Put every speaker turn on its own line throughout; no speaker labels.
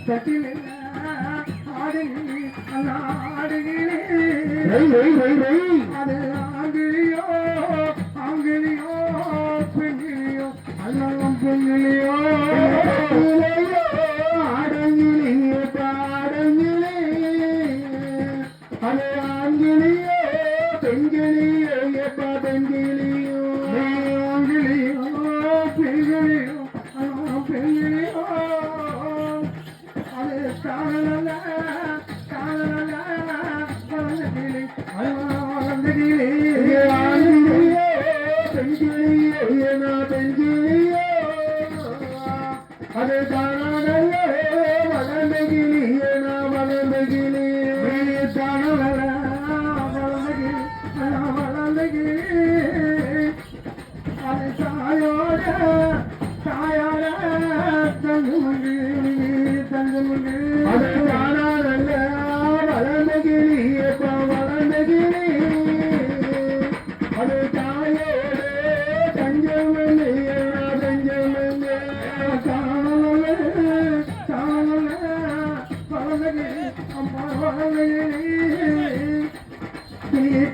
தட்டிலே ஆடுகிறே ஆடுகிறே அது ஆங்கிலியோ ஆங்கிலியோ பெண்கிலியோ அல்லம் பெண்கிலியோ ஆடங்கிலியோ பாடங்கிலே அது ஆங்கிலியோ பெண்கிலியோ எப்பா பெண்கிலியோ ஆங்கிலியோ பெண்கிலியோ அல்லம் பெண்கிலியோ அது காணல காணல வளர்ந்தகிளி வளர்ந்தகிளி ஆங்கிலியோ பெண்கிலியோ பெண்கிலியோ அது காணல வளர்ந்தகிளியோ வளர்ந்தகிளியோ காணல வளர்ந்தகிளி அது தாயோட தாயோட தங்குமங்கு தங்குமங்கு அது காணல வளர்ந்தகிளி எப்ப வளர்ந்தகிளி அது தாயோட தஞ்சமங்கு தஞ்சமங்கு காணல காணல வளர்ந்தகிளி அம்மா வளர்ந்தகிளி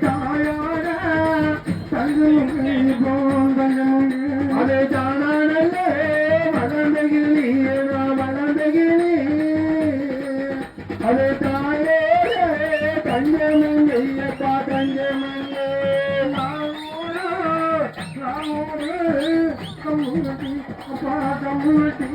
தாயோட தங்குமங்கு தங்குமங்கு அது காணல வளர்ந்தகிளி வளர்ந்தகிளி அது தாயோட தஞ்சமங்கையப்பா தஞ்சமங்க ராமோடு கம்முனட்டி அப்பா கம்முனட்டி